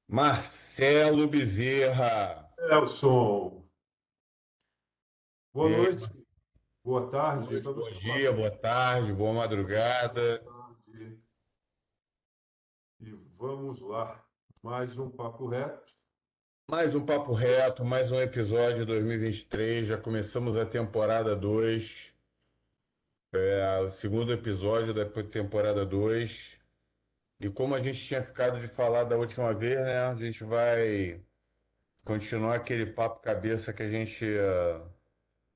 Marcelo Bezerra. Elson, boa E aí, noite, boa tarde. noite, Vamos bom falar dia, boa tarde, boa boa madrugada. tarde e vamos lá. Mais um papo reto. Mais um papo reto, mais um episódio de 2023. Já começamos a temporada 2, o segundo episódio da temporada 2. E como a gente tinha ficado de falar da última vez, né? A gente vai continuar aquele papo cabeça que a gente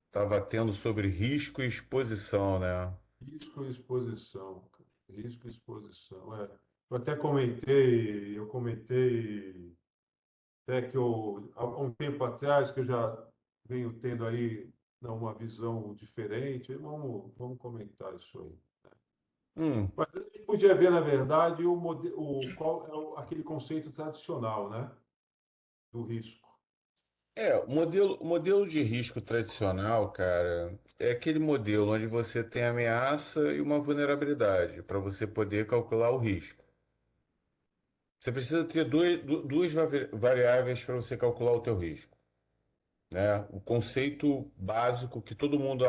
estava tendo sobre risco e exposição, né? Risco e exposição, cara. Risco e exposição. Eu comentei até que há um tempo atrás que eu já venho tendo aí uma visão diferente. Vamos comentar isso aí. Hum. Mas a gente podia ver, na verdade, qual é aquele conceito tradicional, né, do risco. O modelo de risco tradicional, cara, é aquele modelo onde você tem ameaça e uma vulnerabilidade para você poder calcular o risco. Você precisa ter duas variáveis para você calcular o teu risco, né? O conceito básico que todo mundo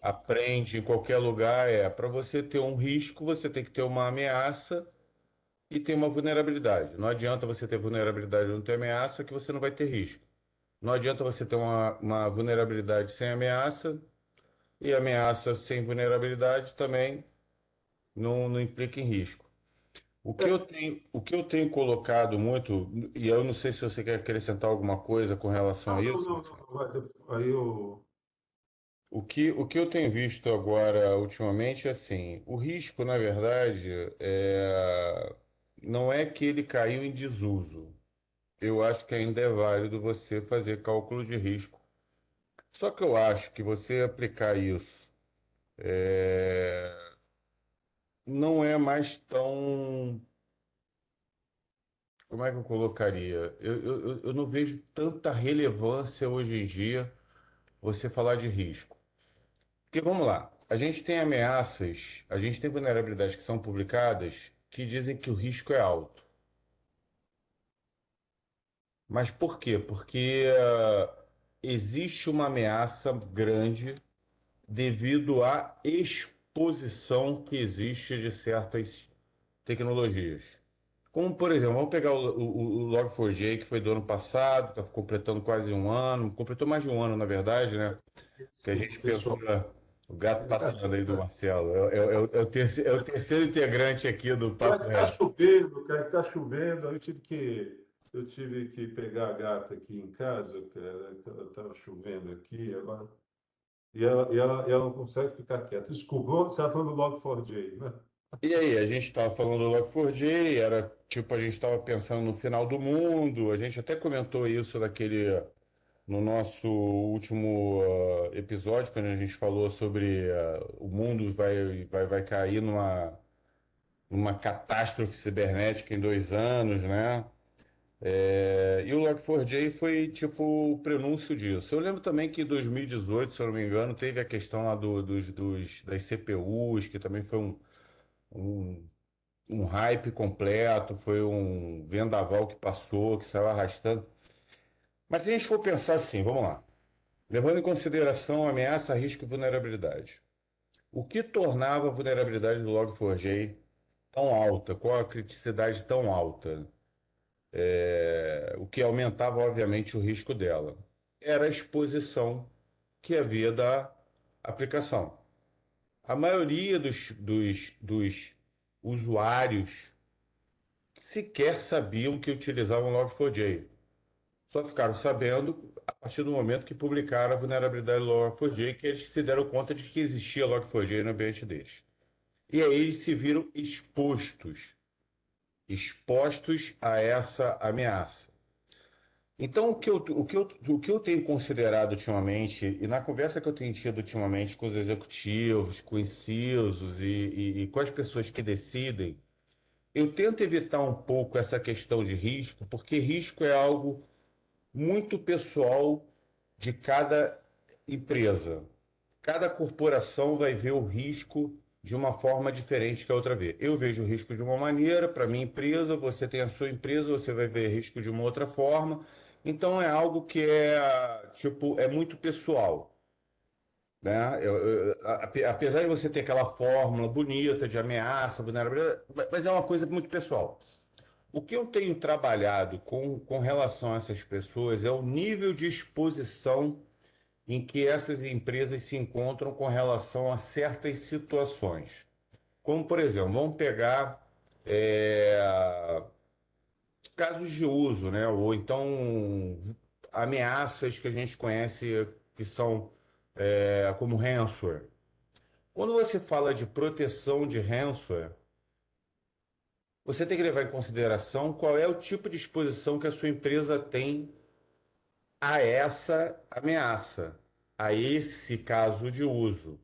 aprende em qualquer lugar é: para você ter um risco, você tem que ter uma ameaça e ter uma vulnerabilidade. Não adianta você ter vulnerabilidade e não ter ameaça que você não vai ter risco. Não adianta você ter uma vulnerabilidade sem ameaça, e ameaça sem vulnerabilidade também não implica em risco. O que eu tenho colocado muito, e eu não sei se você quer acrescentar alguma coisa com relação a Não, não, isso, não, Marcelo. não. Aí eu. O que eu tenho visto agora ultimamente é assim: o risco, na verdade, não é que ele caiu em desuso. Eu acho que ainda é válido você fazer cálculo de risco. Só que eu acho que você aplicar isso não é mais tão. Como é que eu colocaria? Eu não vejo tanta relevância hoje em dia você falar de risco. Porque vamos lá, a gente tem ameaças, a gente tem vulnerabilidades que são publicadas que dizem que o risco é alto. Mas por quê? Porque existe uma ameaça grande devido à exposição que existe de certas tecnologias. Como, por exemplo, vamos pegar o Log4j, que foi do ano passado, está completando quase um ano, completou mais de um ano, na verdade, né? Que a Desculpa, gente pensou, pessoal. o gato passando aí do Marcelo. É o terceiro integrante aqui do Não, é Papo que tá Reto. chovendo, cara, que tá chovendo. Aí eu tive que pegar a gata aqui em casa, cara. Tava chovendo aqui, agora. E ela não consegue ficar quieta. Desculpa, você estava falando do Log4j, né? E aí, a gente estava falando do Log4j, era tipo, a gente estava pensando no final do mundo, a gente até comentou isso no nosso último episódio, quando a gente falou sobre o mundo vai cair numa catástrofe cibernética em 2 anos, né? E o Log4j foi tipo o prenúncio disso. Eu lembro também que em 2018, se eu não me engano, teve a questão lá das CPUs, que também foi um, um hype completo, foi um vendaval que passou, que saiu arrastando. Mas se a gente for pensar assim, vamos lá. Levando em consideração ameaça, risco e vulnerabilidade. O que tornava a vulnerabilidade do Log4j tão alta? Qual a criticidade tão alta? O que aumentava, obviamente, o risco dela. Era a exposição que havia da aplicação. A maioria dos usuários sequer sabiam que utilizavam Log4j. Só ficaram sabendo a partir do momento que publicaram a vulnerabilidade do Log4j, que eles se deram conta de que existia Log4j no ambiente deles. E aí eles se viram expostos a essa ameaça. Então, o que eu tenho considerado ultimamente, e na conversa que eu tenho tido ultimamente com os executivos, com os CISOs e com as pessoas que decidem, eu tento evitar um pouco essa questão de risco, porque risco é algo muito pessoal de cada empresa. Cada corporação vai ver o risco. de uma forma diferente que a outra vê. Eu vejo o risco de uma maneira, para minha empresa, você tem a sua empresa, você vai ver risco de uma outra forma. Então é algo que tipo, é muito pessoal, né? Apesar de você ter aquela fórmula bonita de ameaça, vulnerabilidade, mas é uma coisa muito pessoal. O que eu tenho trabalhado com relação a essas pessoas é o nível de exposição em que essas empresas se encontram com relação a certas situações. Como, por exemplo, vamos pegar casos de uso, né? Ou então ameaças que a gente conhece que são como ransomware. Quando você fala de proteção de ransomware, você tem que levar em consideração qual é o tipo de exposição que a sua empresa tem a essa ameaça, a esse caso de uso.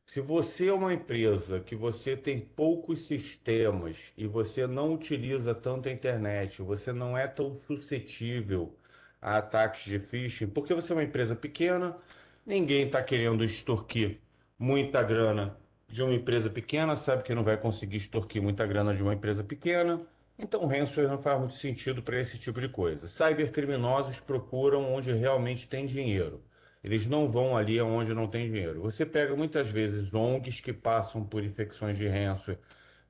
Se você é uma empresa que você tem poucos sistemas e você não utiliza tanto a internet, você não é tão suscetível a ataques de phishing, porque você é uma empresa pequena, ninguém está querendo extorquir muita grana de uma empresa pequena, sabe que não vai conseguir extorquir muita grana de uma empresa pequena, então ransomware não faz muito sentido para esse tipo de coisa. Cybercriminosos procuram onde realmente tem dinheiro. Eles não vão ali onde não tem dinheiro. Você pega muitas vezes ONGs que passam por infecções de ransomware.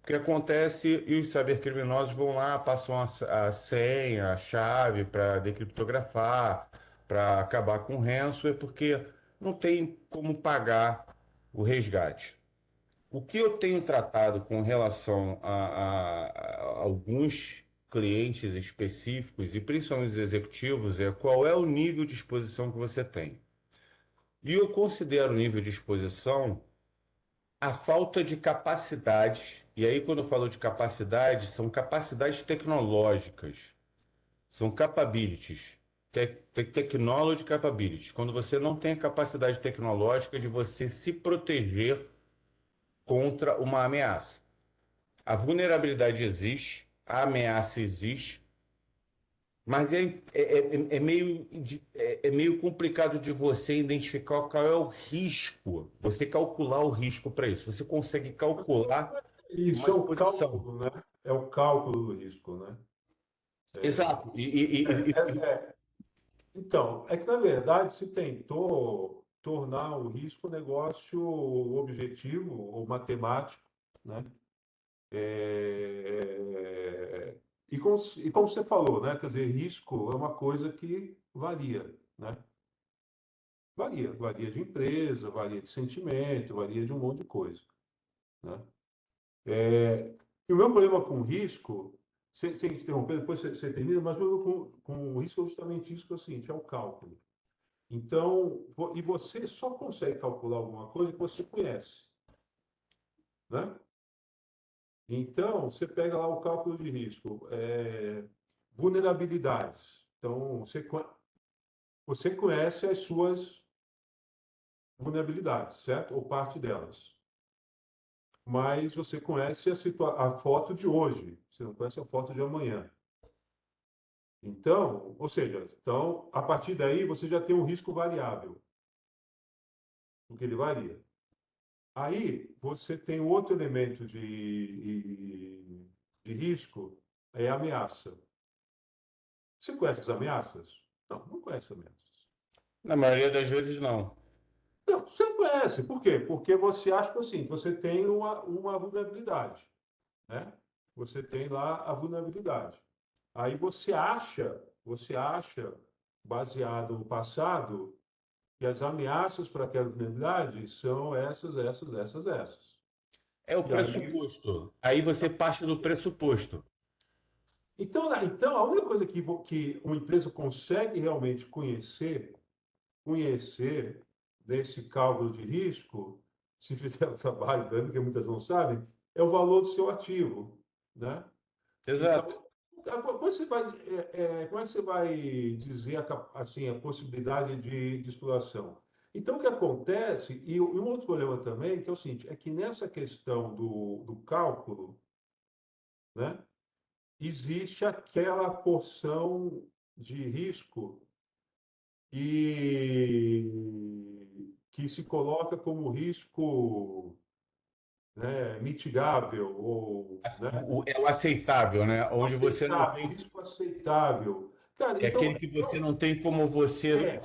O que acontece e os cybercriminosos vão lá, passam a senha, a chave para decriptografar, para acabar com o ransomware, porque não tem como pagar o resgate. O que eu tenho tratado com relação a alguns clientes específicos, e principalmente os executivos, é qual é o nível de exposição que você tem. E eu considero o nível de exposição a falta de capacidade. E aí, quando eu falo de capacidade, são capacidades tecnológicas, são capabilities, technology capabilities. Quando você não tem a capacidade tecnológica de você se proteger contra uma ameaça. A vulnerabilidade existe, a ameaça existe, mas é meio complicado de você identificar qual é o risco, você calcular o risco para isso. Você consegue calcular uma Isso é o exposição. cálculo, né? É o cálculo do risco, né? Exato. Então, é que na verdade se tentou tornar o risco um negócio objetivo ou matemático, né? E como você falou, né? Quer dizer, risco é uma coisa que varia, né? Varia de empresa, varia de sentimento, varia de um monte de coisa, né? E o meu problema com risco, sem te interromper, depois você termina, mas o meu problema com risco é justamente isso que é o seguinte, é o cálculo. Então, e você só consegue calcular alguma coisa que você conhece, né? Então, você pega lá o cálculo de risco, vulnerabilidades. Então, você conhece as suas vulnerabilidades, certo? Ou parte delas. Mas você conhece a foto de hoje, você não conhece a foto de amanhã. Então, ou seja, então, a partir daí você já tem um risco variável, porque ele varia. Aí você tem outro elemento de risco, é a ameaça. Você conhece as ameaças? Não, não conhece ameaças. Na maioria das vezes, não. Não, você não conhece. Por quê? Porque você acha que assim, você tem uma vulnerabilidade, né? Você tem lá a vulnerabilidade. Aí você acha, baseado no passado, que as ameaças para aquela vulnerabilidade são essas. É o E aí, pressuposto. Aí você parte do pressuposto. então a única coisa que uma empresa consegue realmente conhecer desse cálculo de risco, se fizer o trabalho também, porque muitas não sabem, é o valor do seu ativo, né? Então, Exato. como é que você vai dizer assim, a possibilidade de exploração? Então, o que acontece, e um outro problema também, que é o seguinte, é que nessa questão do cálculo, né, existe aquela porção de risco que se coloca como risco né, mitigável, ou, né, É o aceitável, né? Onde você não aceitável, tem. risco aceitável. Cara, É aquele que você não tem como você. é,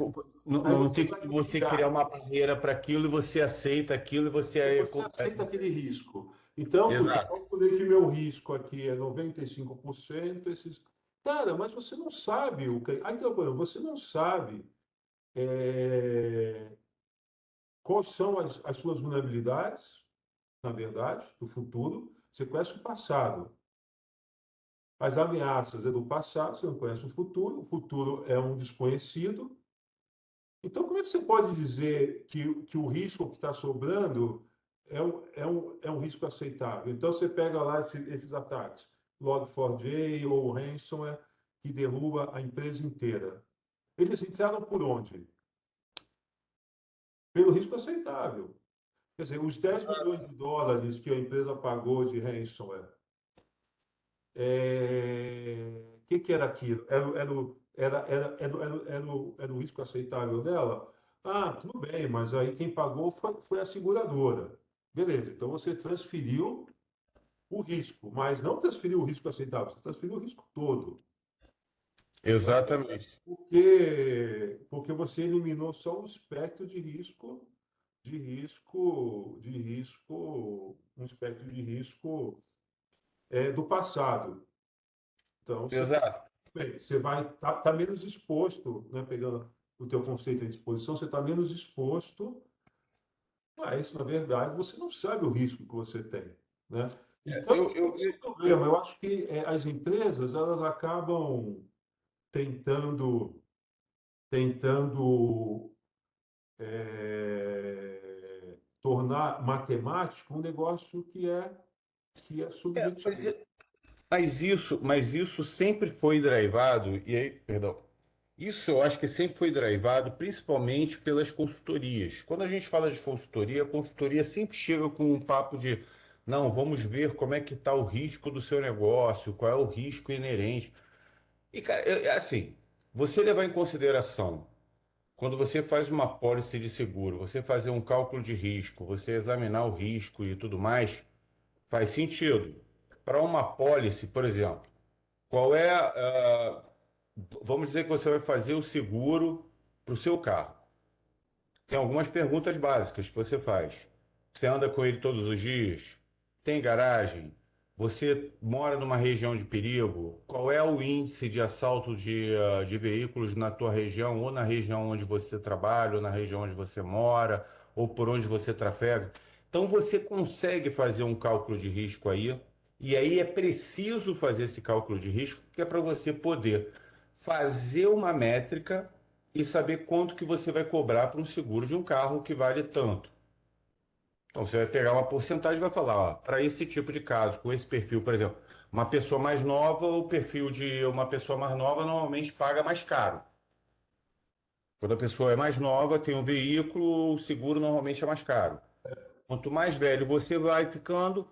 Não, aí não você tem vai como você criar mitigar, uma barreira para aquilo e você aceita aquilo e você e é. você aceita aquele risco. Então, puxa, eu Exato. calculei que meu risco aqui é 95%, esses... Cara, mas você não sabe o que... Aí que é o problema, você não sabe é, quais são as suas vulnerabilidades, na verdade, do futuro. Você conhece o passado. As ameaças é do passado, você não conhece o futuro é um desconhecido. Então, como é que você pode dizer que o risco que está sobrando é um risco aceitável? Então, você pega lá esses ataques, Log4j ou ransomware, que derruba a empresa inteira. Eles entraram por onde? Pelo risco aceitável. Quer dizer, os 10 milhões de dólares que a empresa pagou de ransomware, que era aquilo? Era o risco aceitável dela? Ah, tudo bem, mas aí quem pagou foi a seguradora. Beleza, então você transferiu o risco, mas não transferiu o risco aceitável, você transferiu o risco todo, né? Exatamente. Porque você eliminou só um espectro de risco, um espectro de risco do passado. Então, Exato. bem, você vai estar menos exposto, né, pegando o teu conceito de exposição, você está menos exposto, mas, na verdade, você não sabe o risco que você tem, né? Então, Eu, esse é o problema. Eu acho que as empresas, elas acabam tentando, tentando tornar matemático um negócio que é subjetivo. mas isso sempre foi drivado, e aí, perdão, isso eu acho que sempre foi drivado principalmente pelas consultorias. Quando a gente fala de consultoria, a consultoria sempre chega com um papo de, não, vamos ver como é que está o risco do seu negócio, qual é o risco inerente. E, cara, é assim, você levar em consideração, quando você faz uma pólice de seguro, você fazer um cálculo de risco, você examinar o risco e tudo mais, faz sentido. Para uma pólice, por exemplo, qual é vamos dizer que você vai fazer o seguro para o seu carro. Tem algumas perguntas básicas que você faz. Você anda com ele todos os dias? Tem garagem? Você mora numa região de perigo? Qual é o índice de assalto de veículos na tua região, ou na região onde você trabalha, ou na região onde você mora, ou por onde você trafega? Então você consegue fazer um cálculo de risco aí, e aí é preciso fazer esse cálculo de risco, que é para você poder fazer uma métrica e saber quanto que você vai cobrar para um seguro de um carro que vale tanto. Então você vai pegar uma porcentagem e vai falar, ó, para esse tipo de caso, com esse perfil, por exemplo, uma pessoa mais nova, o perfil de uma pessoa mais nova normalmente paga mais caro. Quando a pessoa é mais nova, tem um veículo, o seguro normalmente é mais caro. Quanto mais velho você vai ficando,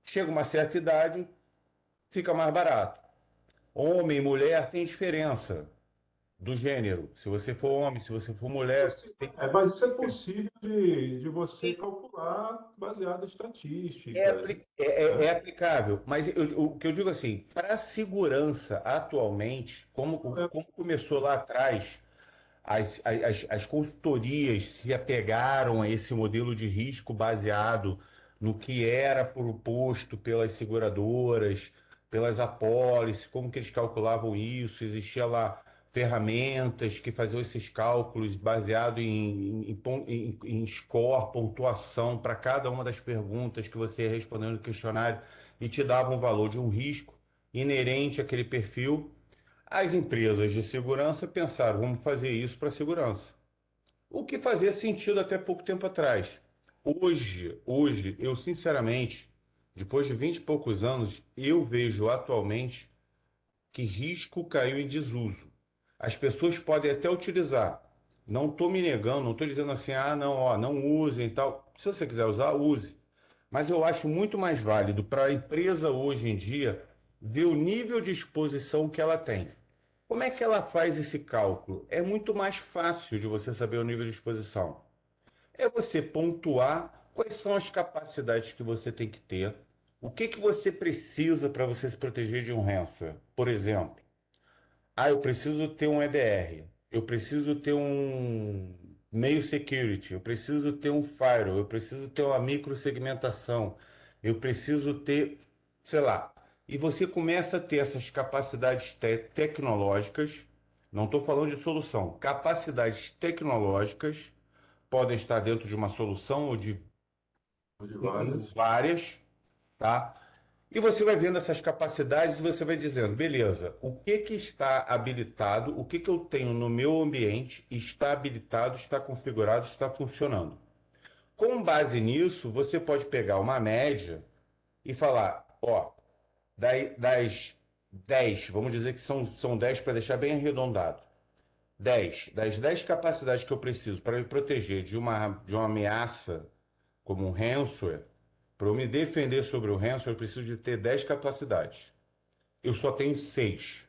chega uma certa idade, fica mais barato. Homem e mulher tem diferença do gênero. Se você for homem, se você for mulher, tem... Mas isso é possível de você Sim, calcular baseado em é, estatísticas, é né? aplicável, mas o que eu digo assim, para a segurança atualmente, como começou lá atrás, as consultorias se apegaram a esse modelo de risco baseado no que era proposto pelas seguradoras, pelas apólices, como que eles calculavam isso, existia lá ferramentas que faziam esses cálculos baseado em score, pontuação para cada uma das perguntas que você ia respondendo no questionário e te davam um valor de um risco inerente àquele perfil. As empresas de segurança pensaram, vamos fazer isso para segurança. O que fazia sentido até pouco tempo atrás. Hoje, eu sinceramente, depois de 20 e poucos anos, eu vejo atualmente que risco caiu em desuso. As pessoas podem até utilizar. Não estou me negando, não estou dizendo assim, ah, não, ó, não usem e tal. Se você quiser usar, use. Mas eu acho muito mais válido para a empresa hoje em dia ver o nível de exposição que ela tem. Como é que ela faz esse cálculo? É muito mais fácil de você saber o nível de exposição. É você pontuar Quais são as capacidades que você tem que ter? O que que você precisa para você se proteger de um ransomware? Por exemplo, eu preciso ter um EDR, eu preciso ter um mail security, eu preciso ter um firewall, eu preciso ter uma microsegmentação, eu preciso ter, sei lá. E você começa a ter essas capacidades tecnológicas, não estou falando de solução, capacidades tecnológicas podem estar dentro de uma solução ou de De várias. várias, tá? E você vai vendo essas capacidades e você vai dizendo, beleza, o que que está habilitado, o que que eu tenho no meu ambiente está habilitado, está configurado, está funcionando. Com base nisso, você pode pegar uma média e falar, ó, das 10, vamos dizer que são 10 para deixar bem arredondado. 10 das 10 capacidades que eu preciso para me proteger de uma ameaça como um ransomware, para eu me defender sobre o ransomware, eu preciso de ter 10 capacidades. Eu só tenho 6.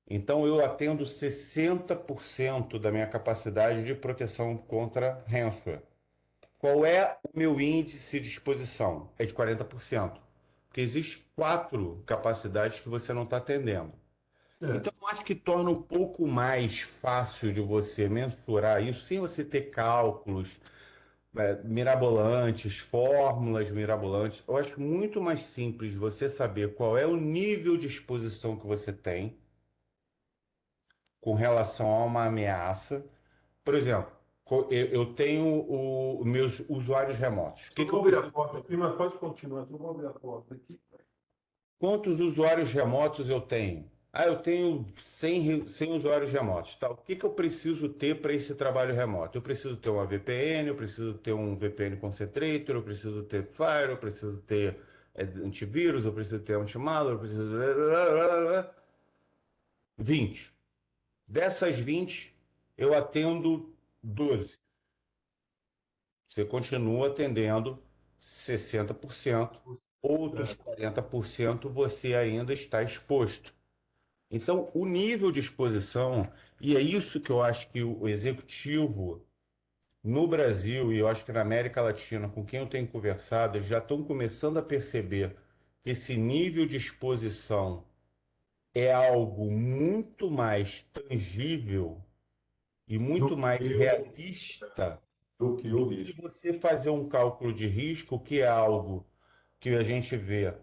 Então eu atendo 60% da minha capacidade de proteção contra ransomware. Qual é o meu índice de exposição? É de 40%. Porque existem 4 capacidades que você não está atendendo. É. Então, eu acho que torna um pouco mais fácil de você mensurar isso sem você ter cálculos, mirabolantes, fórmulas mirabolantes. Eu acho muito mais simples você saber qual é o nível de exposição que você tem com relação a uma ameaça. Por exemplo, eu tenho os meus usuários remotos. O que Eu que eu vou abrir a preciso? porta aqui, mas pode continuar. Eu vou abrir a porta aqui. Quantos usuários remotos eu tenho? Eu tenho 100 usuários remotos. Tá? O que que eu preciso ter para esse trabalho remoto? Eu preciso ter uma VPN, eu preciso ter um VPN Concentrator, eu preciso ter Fire, eu preciso ter antivírus, eu preciso ter anti-malware, eu preciso... 20. Dessas 20, eu atendo 12. Você continua atendendo 60%, outros Certo. 40% você ainda está exposto. Então, o nível de exposição, e é isso que eu acho que o executivo no Brasil e eu acho que na América Latina, com quem eu tenho conversado, eles já estão começando a perceber que esse nível de exposição é algo muito mais tangível e Do muito mais que realista o do que risco. você fazer um cálculo de risco, que é algo que a gente vê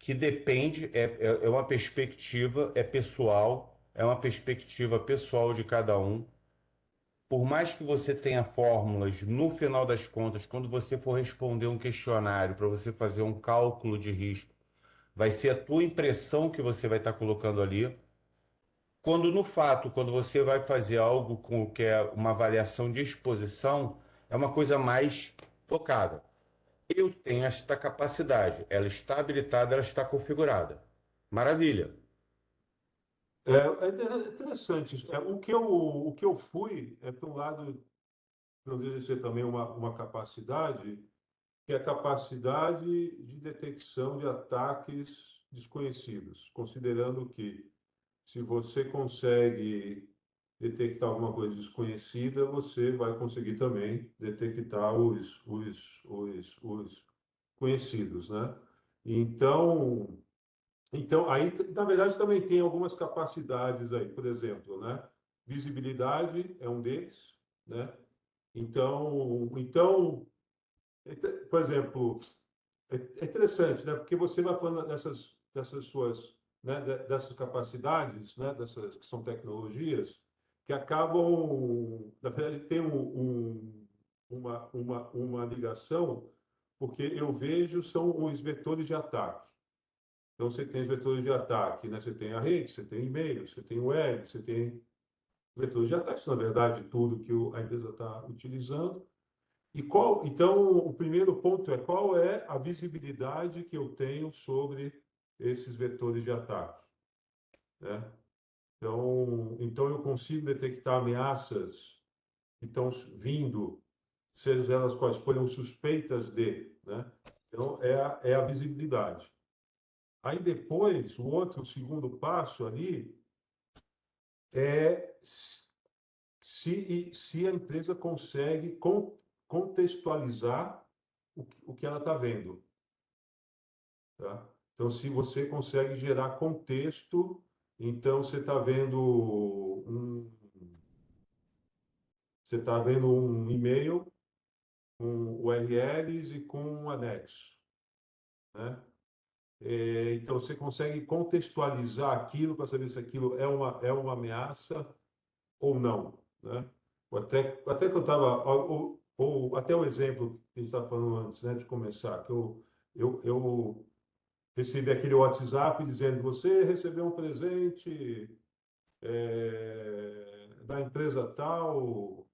que depende, é uma perspectiva, é pessoal, é uma perspectiva pessoal de cada um. Por mais que você tenha fórmulas, no final das contas, quando você for responder um questionário para você fazer um cálculo de risco, vai ser a tua impressão que você vai estar colocando ali. Quando no fato, quando você vai fazer algo com o que é uma avaliação de exposição, é uma coisa mais focada. Eu tenho esta capacidade, ela está habilitada, ela está configurada. Maravilha. É interessante isso. O que eu fui é para um lado, não deixa de ser também uma capacidade, que é a capacidade de detecção de ataques desconhecidos, considerando que se você consegue detectar alguma coisa desconhecida, você vai conseguir também detectar os conhecidos, né? Então, aí, na verdade, também tem algumas capacidades aí, por exemplo, né? Visibilidade é um deles, né? Por exemplo, é interessante, né? Porque você vai falando dessas suas, né? Dessas capacidades, né? Dessas que são tecnologias que acabam, na verdade, tem uma ligação, porque eu vejo são os vetores de ataque. Então, você tem os vetores de ataque, né? Você tem a rede, você tem e-mail, você tem web, você tem vetores de ataque, isso, na verdade, tudo que a empresa está utilizando. Então, o primeiro ponto é qual é a visibilidade que eu tenho sobre esses vetores de ataque, né? Então eu consigo detectar ameaças que estão vindo, sejam elas quais forem suspeitas de, né? Então, é a visibilidade. Aí depois, o segundo passo ali é se a empresa consegue contextualizar o que ela está vendo, tá? Então, se você consegue gerar contexto, então você está vendo um e-mail com URLs e com um anexo, né? Então, você consegue contextualizar aquilo para saber se aquilo é uma ameaça ou não, né? Até que eu estava, ou até o exemplo que a gente estava falando antes, né, de começar, que eu recebi aquele WhatsApp dizendo: você recebeu um presente da empresa tal,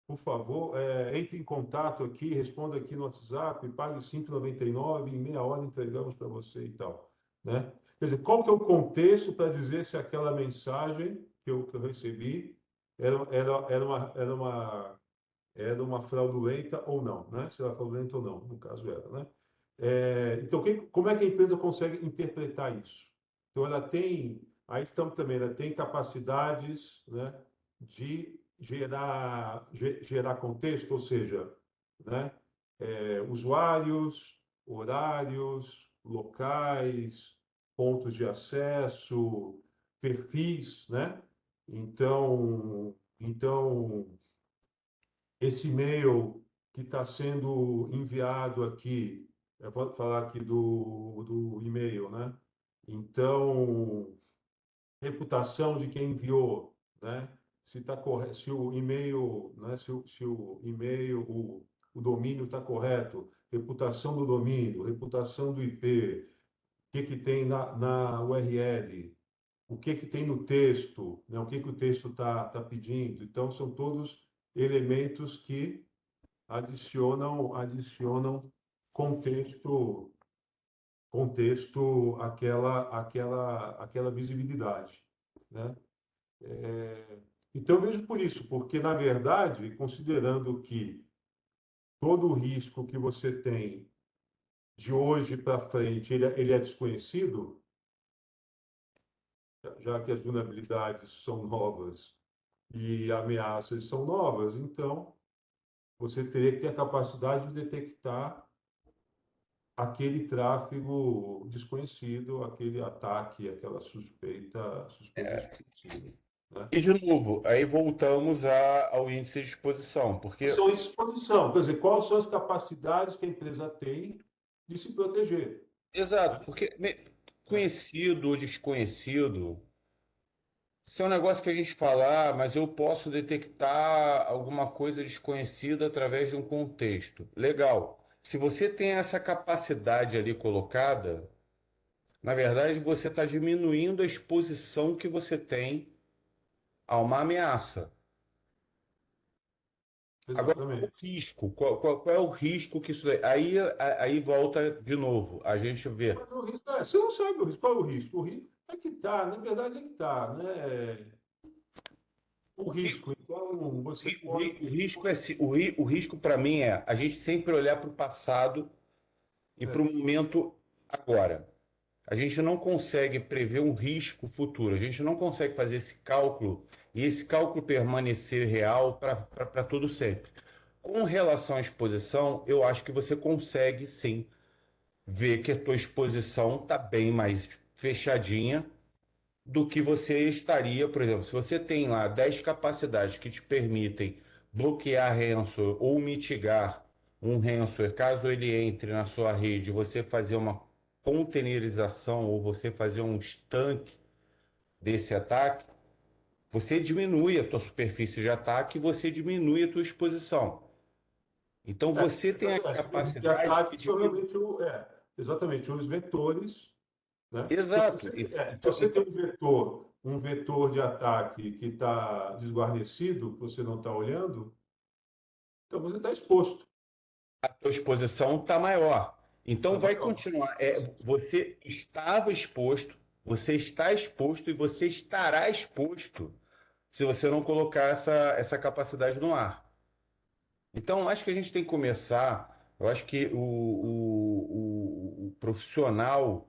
por favor, entre em contato aqui, responda aqui no WhatsApp, pague R$ 5,99, em meia hora entregamos para você e tal, né? Quer dizer, qual que é o contexto para dizer se aquela mensagem que eu recebi era uma fraudulenta ou não, né? Se era fraudulenta ou não, no caso era, né? Então, como é que a empresa consegue interpretar isso? Então, aí estamos também, ela tem capacidades, né, de gerar contexto, ou seja, né, usuários, horários, locais, pontos de acesso, perfis, né? Então, esse e-mail que está sendo enviado aqui, eu vou falar aqui do e-mail, né? Então, reputação de quem enviou, né? Se está correto, se o e-mail, né? Se o e-mail, o domínio está correto, reputação do domínio, reputação do IP, o que que tem na URL, o que que tem no texto, né? O que que o texto tá pedindo. Então, são todos elementos que adicionam contexto, àquela visibilidade, né? Então, eu vejo por isso, porque, na verdade, considerando que todo o risco que você tem de hoje para frente, ele é desconhecido, já que as vulnerabilidades são novas e ameaças são novas, então você teria que ter a capacidade de detectar aquele tráfego desconhecido, aquele ataque, aquela suspeita desconhecida, né? E, de novo, aí voltamos ao índice de exposição, porque, São exposição, quer dizer, quais são as capacidades que a empresa tem de se proteger, exato, né? porque Né? conhecido ou desconhecido, isso é um negócio que a gente fala, mas eu posso detectar alguma coisa desconhecida através de um contexto. Legal. Se você tem essa capacidade ali colocada, na verdade você está diminuindo a exposição que você tem a uma ameaça. Agora, qual é o Exatamente. risco? Qual é o risco que isso daí? Aí volta de novo. A gente vê. Mas o risco, você não sabe o risco. Qual é o risco? O risco é que está, na verdade é que está, né? O O, ri- risco, então, você o pode. risco é o risco para mim é a gente sempre olhar para o passado e para o É, momento agora. A gente não consegue prever um risco futuro. A gente não consegue fazer esse cálculo e esse cálculo permanecer real para todo sempre. Com relação à exposição, eu acho que você consegue sim ver que a tua exposição está bem mais fechadinha do que você estaria, por exemplo, se você tem lá 10 capacidades que te permitem bloquear ransomware ou mitigar um ransomware, caso ele entre na sua rede, você fazer uma containerização ou você fazer um estanque desse ataque, você diminui a tua superfície de ataque e você diminui a tua exposição. Então você tem a exatamente. Que capacidade de ataques são diminuir. realmente exatamente os vetores, né? Então, Exato. você tem um vetor de ataque que está desguarnecido, que você não está olhando, então você está exposto. A tua exposição está maior. Então Tá vai maior. continuar. Você estava exposto, você está exposto e você estará exposto se você não colocar essa capacidade no ar. Então acho que a gente tem que começar. Eu acho que o profissional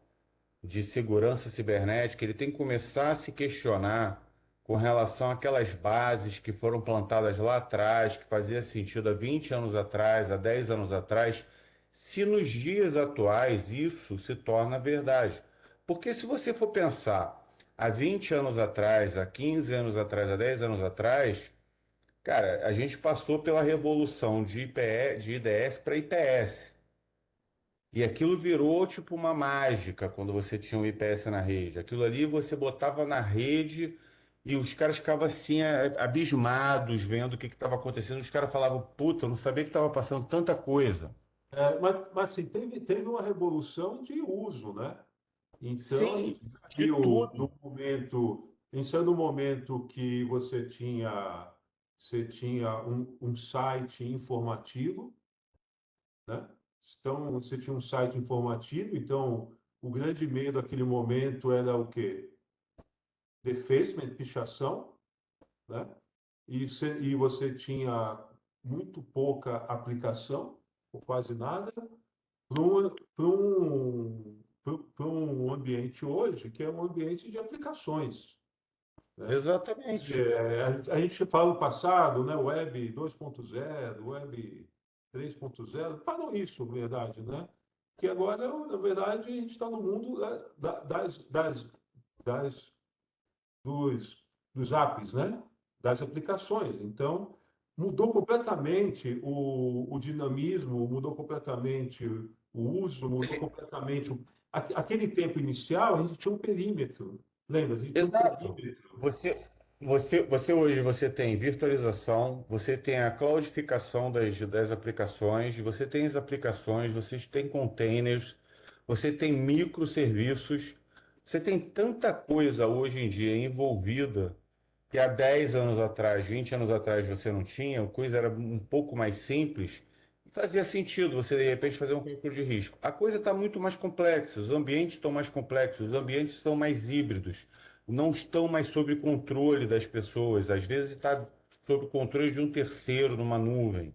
de segurança cibernética, ele tem que começar a se questionar com relação àquelas bases que foram plantadas lá atrás, que fazia sentido há 20 anos atrás, há 10 anos atrás, se nos dias atuais isso se torna verdade. Porque se você for pensar há 20 anos atrás, há 15 anos atrás, há 10 anos atrás, cara, a gente passou pela revolução de de IDS para IPS. E aquilo virou tipo uma mágica quando você tinha um IPS na rede. Aquilo ali você botava na rede e os caras ficavam assim, abismados, vendo o que estava acontecendo. Os caras falavam, puta, eu não sabia que estava passando tanta coisa. Mas assim, teve uma revolução de uso, né? Então, a Sim, gente de saiu tudo. no momento, a gente saiu no momento que você tinha um site informativo, né? Então, você tinha um site informativo, então o grande medo daquele momento era o quê? Defacement, pichação, né? E você tinha muito pouca aplicação, ou quase nada, para um ambiente hoje, que é um ambiente de aplicações, né? Quer Exatamente. dizer, a gente fala o passado, né? Web 2.0, Web 3.0, parou isso, na verdade, né? Que agora, na verdade, a gente está no mundo das, dos apps, né? Das aplicações. Então, mudou completamente o dinamismo, mudou completamente o uso, mudou completamente. Aquele tempo inicial, a gente tinha um perímetro. Lembra? A gente tinha um Exato. perímetro. Você hoje você tem virtualização, você tem a cloudificação das aplicações, você tem as aplicações, você tem containers, você tem microserviços, você tem tanta coisa hoje em dia envolvida que há 10 anos atrás, 20 anos atrás você não tinha, a coisa era um pouco mais simples, e fazia sentido você de repente fazer um cálculo de risco. A coisa está muito mais complexa, os ambientes estão mais complexos, os ambientes estão mais híbridos, não estão mais sob controle das pessoas, às vezes está sob controle de um terceiro numa nuvem.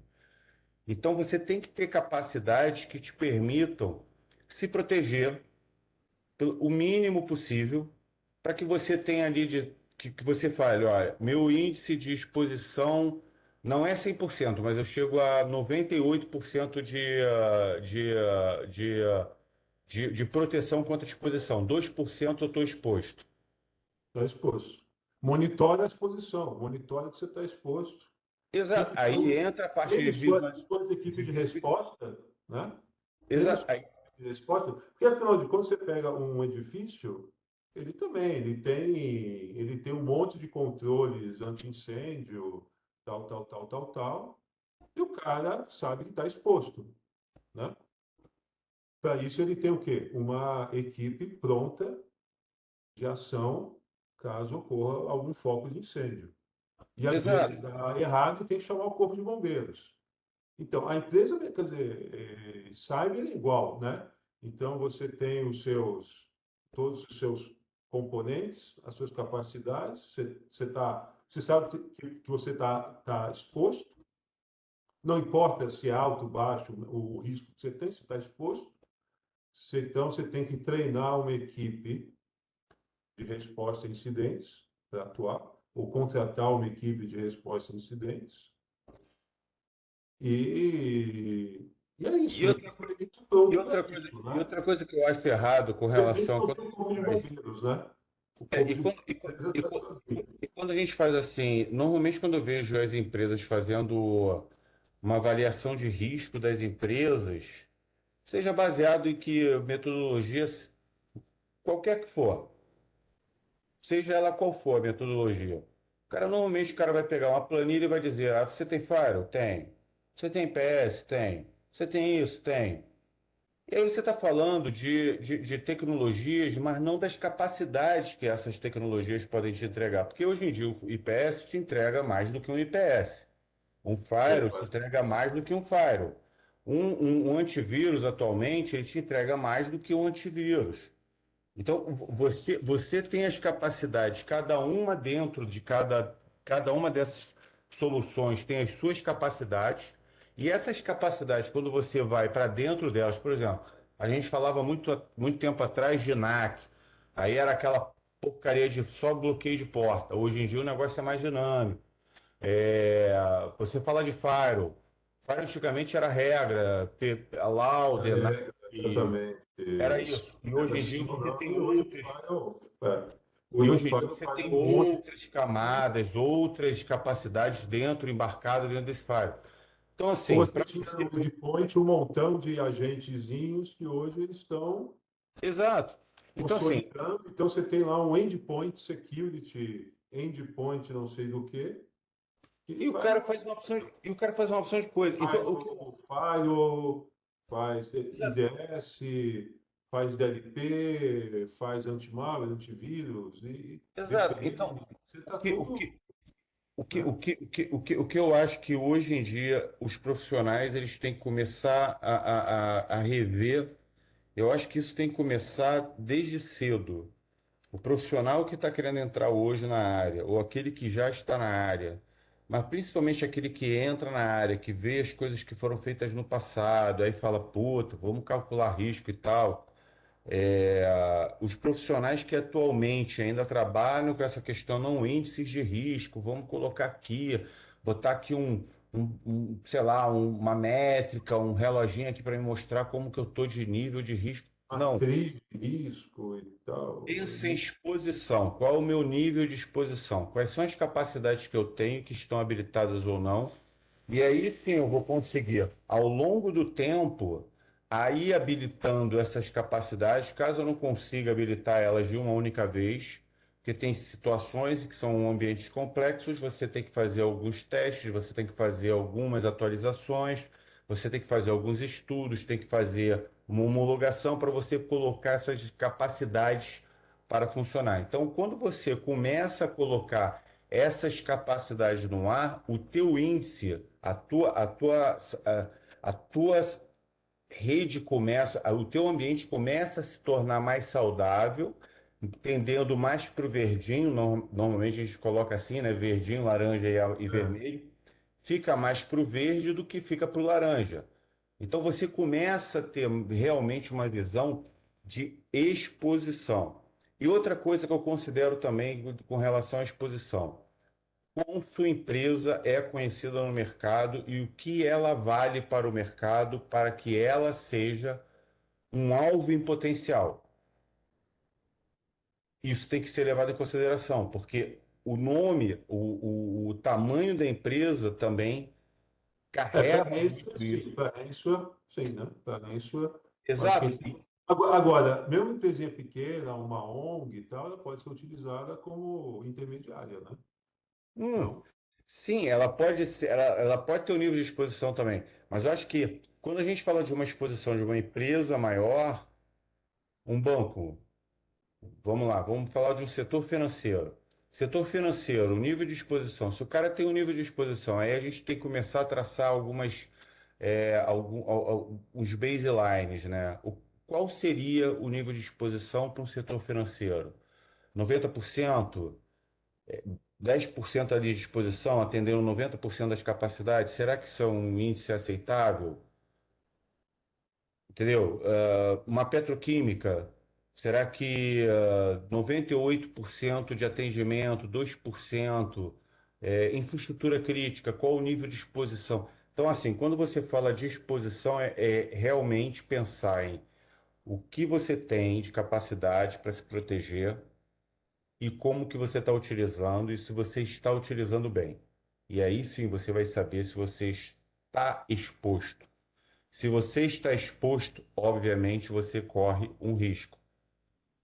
Então você tem que ter capacidades que te permitam se proteger o mínimo possível para que você tenha ali que você fale, olha, meu índice de exposição não é 100%, mas eu chego a 98% de proteção contra exposição. 2% eu estou exposto. Está exposto. Monitore a exposição, monitore que você está exposto. Exato. Fique Aí entra a parte de suas equipes de resposta, né? Treine Exato. suas equipes de resposta, porque afinal de contas você pega um edifício, ele também, ele tem um monte de controles anti-incêndio, tal, tal, tal, tal, tal, e o cara sabe que está exposto, né? Para isso ele tem o quê? Uma equipe pronta de ação caso ocorra algum foco de incêndio. E às vezes Exato. dá errado e tem que chamar o corpo de bombeiros. Então, a empresa, quer dizer, cyber é igual, né? Então, você tem todos os seus componentes, as suas capacidades, você sabe que você tá exposto, não importa se é alto, baixo, o risco que você tem, você está exposto. Então, você tem que treinar uma equipe de resposta a incidentes para atuar, ou contratar uma equipe de resposta a incidentes. E é isso, E né? outra, Ele está e pronto para outra coisa, isso, e né? outra coisa que eu acho errado com De repente relação a não quando tem o a corpo gente de faz. bombeiros, né? O É, corpo de bombeiros está sozinho. e quando a gente faz assim, normalmente quando eu vejo as empresas fazendo uma avaliação de risco das empresas, seja baseado em que metodologias, qualquer que for, seja ela qual for a metodologia, normalmente o cara vai pegar uma planilha e vai dizer, ah, você tem Firewall? Tem. Você tem PS? Tem. Você tem isso? Tem. E aí você está falando de tecnologias, mas não das capacidades que essas tecnologias podem te entregar. Porque hoje em dia o IPS te entrega mais do que um IPS. Um firewall te entrega mais do que um firewall. Um antivírus, atualmente, ele te entrega mais do que um antivírus. Então, você tem as capacidades, cada uma dentro de cada uma dessas soluções tem as suas capacidades, e essas capacidades, quando você vai para dentro delas, por exemplo, a gente falava muito tempo atrás de NAC, aí era aquela porcaria de só bloqueio de porta. Hoje em dia o negócio é mais dinâmico. Você fala de firewall. Antigamente era regra, a laude, Exatamente. era isso. E hoje em dia Assim, você não, tem e o outras. Unifile, o E hoje em dia Unifile você faz tem um monte de outras camadas, outras capacidades dentro, embarcadas dentro desse Fire. Então, Ou assim, você para tinha você. no endpoint um montão de agentezinhos que hoje eles estão Exato. Então, assim, consolidando. Então, você tem lá um endpoint security, endpoint não sei do que e o faz cara faz uma opção e o cara faz uma opção de coisa. Então, o que. firewall, faz IDS, faz DLP, faz anti-malware, antivírus, e Exato. Então, VPN. Você o está que, o tudo, que, o que, né? o que, o que, o que, o que eu acho que hoje em dia os profissionais eles têm que começar a rever. Eu acho que isso tem que começar desde cedo. O profissional que está querendo entrar hoje na área, ou aquele que já está na área, mas principalmente aquele que entra na área, que vê as coisas que foram feitas no passado, aí fala, puta, vamos calcular risco e tal. Os profissionais que atualmente ainda trabalham com essa questão, não índices de risco, vamos colocar aqui, botar aqui sei lá, uma métrica, um reloginho aqui para me mostrar como que eu estou de nível de risco. Não, Matriz de risco e tal. pensa em exposição. Qual é o meu nível de exposição? Quais são as capacidades que eu tenho que estão habilitadas ou não? E aí sim eu vou conseguir, ao longo do tempo, aí habilitando essas capacidades, caso eu não consiga habilitar elas de uma única vez, porque tem situações que são ambientes complexos, você tem que fazer alguns testes, você tem que fazer algumas atualizações, você tem que fazer alguns estudos, tem que fazer uma homologação para você colocar essas capacidades para funcionar. Então, quando você começa a colocar essas capacidades no ar, o teu índice, a tua rede começa, o teu ambiente começa a se tornar mais saudável, tendendo mais para o verdinho, normalmente a gente coloca assim, né? Verdinho, laranja e É. vermelho, fica mais para o verde do que fica para o laranja. Então você começa a ter realmente uma visão de exposição. E outra coisa que eu considero também com relação à exposição, como sua empresa é conhecida no mercado e o que ela vale para o mercado para que ela seja um alvo em potencial. Isso tem que ser levado em consideração, porque o nome, o tamanho da empresa também carrega Para isso, muito sim, isso. para isso, sim, né? Para isso, eu acho que a Exato. gente... Agora, mesmo uma empresinha pequena, uma ONG e tal, ela pode ser utilizada como intermediária, né? Hum, Não? sim, ela pode ser, ela pode ter um nível de exposição também, mas eu acho que quando a gente fala de uma exposição de uma empresa maior, um banco, vamos lá, vamos falar de um setor financeiro. Setor financeiro, o nível de exposição. Se o cara tem um nível de exposição, aí a gente tem que começar a traçar alguns baselines, né? Qual seria o nível de exposição para um setor financeiro? 90%? 10% ali de exposição, atendendo 90% das capacidades? Será que isso é um índice aceitável? Entendeu? Uma petroquímica, será que 98% de atendimento, 2%, infraestrutura crítica, qual o nível de exposição? Então, assim, quando você fala de exposição, é realmente pensar em o que você tem de capacidade para se proteger e como que você está utilizando e se você está utilizando bem. E aí sim você vai saber se você está exposto. Se você está exposto, obviamente você corre um risco.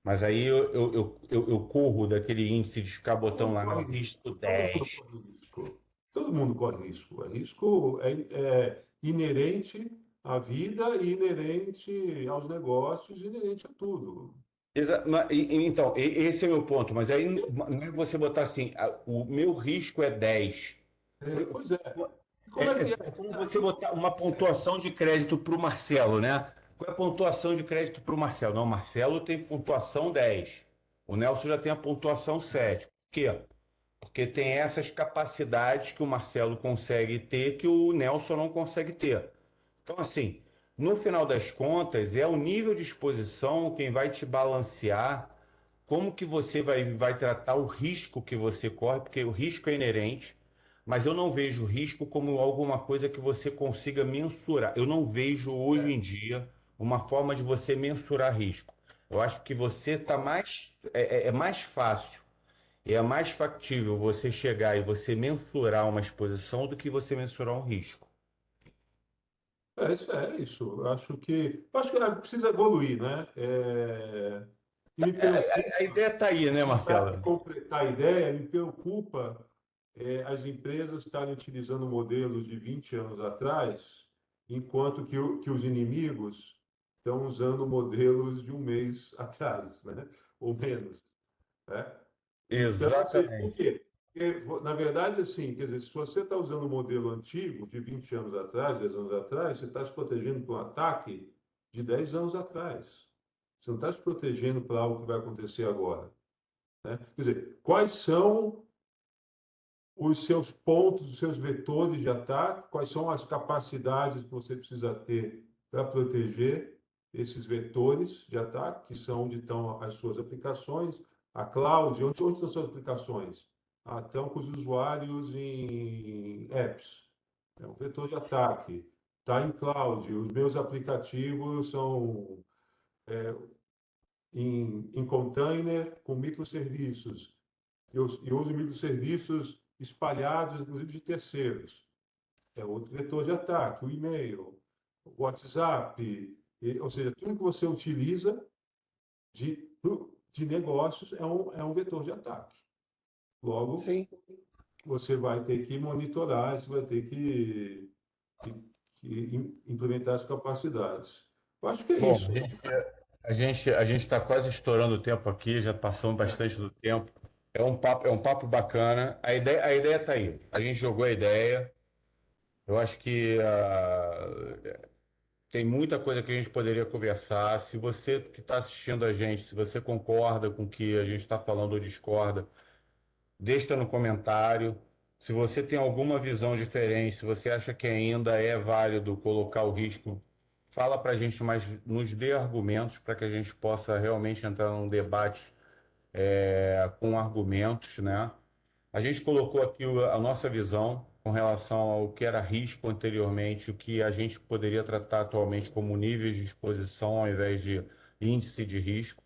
Mas aí eu corro daquele índice de ficar Todo botando mundo lá, não, corre risco risco. Todo mundo 10. corre risco. Todo mundo corre risco. Risco é inerente à vida, inerente aos negócios, inerente a tudo. Então, esse é o meu ponto. Mas aí não é você botar assim, o meu risco é 10. Pois é. E É, como é que é como você botar uma pontuação de crédito para o Marcelo, né? Qual é a pontuação de crédito para o Marcelo? Não, o Marcelo tem pontuação 10. O Nelson já tem a pontuação 7. Por quê? Porque tem essas capacidades que o Marcelo consegue ter que o Nelson não consegue ter. Então, assim, no final das contas, é o nível de exposição quem vai te balancear como que você vai tratar o risco que você corre, porque o risco é inerente. mas eu não vejo risco como alguma coisa que você consiga mensurar. Eu não vejo hoje em dia uma forma de você mensurar risco. Eu acho que você está é mais fácil e é mais factível você chegar e você mensurar uma exposição do que você mensurar um risco. É isso. Eu acho que precisa evoluir, né? E me A preocupa, ideia está aí, né, assim, para Marcelo? completar a ideia, me preocupa as empresas estarem utilizando modelos de 20 anos atrás, enquanto que os inimigos estão usando modelos de um mês atrás, né? Ou menos, né? Então, assim, por Exatamente. quê? Porque, na verdade, assim, quer dizer, se você está usando um modelo antigo, de 20 anos atrás, 10 anos atrás, você está se protegendo para um ataque de 10 anos atrás. Você não está se protegendo para algo que vai acontecer agora, né? Quer dizer, quais são os seus pontos, os seus vetores de ataque, quais são as capacidades que você precisa ter para proteger esses vetores de ataque, que são onde estão as suas aplicações, a cloud, onde estão as suas aplicações? Estão com os usuários em apps, é um vetor de ataque. Está em cloud, os meus aplicativos são em container com microserviços. Eu uso microserviços espalhados, inclusive de terceiros. É outro vetor de ataque, o e-mail, o WhatsApp, ou seja, tudo que você utiliza de, de negócios é um vetor de ataque. Logo, Sim. você vai ter que monitorar, você vai ter que, que implementar as capacidades. Eu acho que é Bom, isso. a gente está quase estourando o tempo aqui, já passamos É, bastante do tempo. É um papo bacana. A ideia está aí. A gente jogou a ideia. Eu acho que tem muita coisa que a gente poderia conversar. Se você que está assistindo a gente, se você concorda com o que a gente está falando ou discorda, deixa no comentário. Se você tem alguma visão diferente, se você acha que ainda é válido colocar o risco, fala para a gente, mas nos dê argumentos para que a gente possa realmente entrar num debate com argumentos, né? A gente colocou aqui a nossa visão com relação ao que era risco anteriormente, o que a gente poderia tratar atualmente como níveis de exposição ao invés de índice de risco.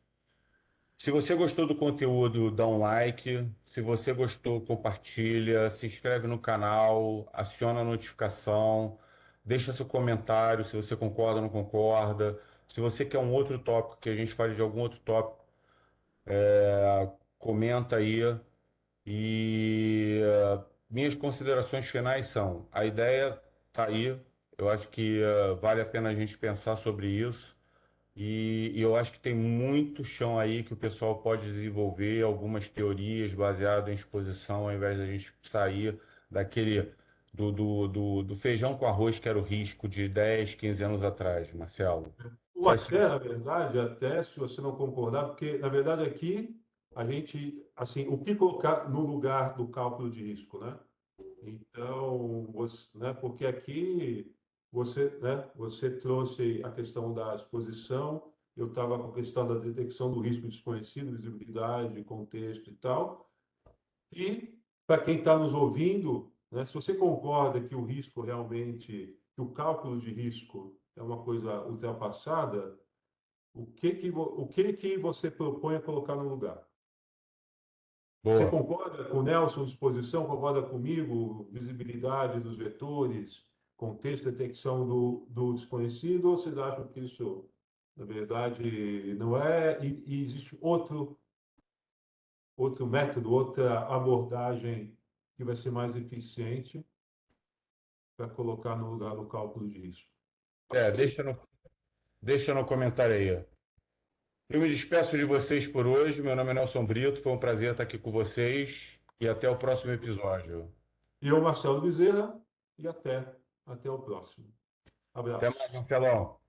Se você gostou do conteúdo, dá um like. Se você gostou, compartilha, se inscreve no canal, aciona a notificação, deixa seu comentário se você concorda ou não concorda. Se você quer um outro tópico, que a gente fale de algum outro tópico, comenta aí. E minhas considerações finais são: a ideia tá aí, eu acho que vale a pena a gente pensar sobre isso. E eu acho que tem muito chão aí que o pessoal pode desenvolver, algumas teorias baseadas em exposição, ao invés da gente sair daquele do feijão com arroz que era o risco de 10 15 anos atrás, Marcelo. ou Quais são até, na verdade, até se você não concordar, porque, na verdade, aqui a gente, assim, o que colocar no lugar do cálculo de risco, né? Então, né, porque aqui você trouxe a questão da exposição, eu estava com a questão da detecção do risco desconhecido, visibilidade, contexto e tal. E para quem está nos ouvindo, né, se você concorda que o risco realmente, que o cálculo de risco é uma coisa ultrapassada, o que que você propõe a colocar no lugar? Você boa? concorda com o Nelson de exposição? Concorda comigo? Visibilidade dos vetores, contexto, detecção do desconhecido? Ou vocês acham que isso, na verdade, não é? E existe outro método, outra abordagem que vai ser mais eficiente para colocar no lugar do cálculo de risco? Acho É, que é isso. deixa no comentário aí. Eu me despeço de vocês por hoje. Meu nome é Nelson Brito. Foi um prazer estar aqui com vocês e até o próximo episódio. Eu, Marcelo Bezerra, e até o próximo. Até mais, Abraço. Marcelão.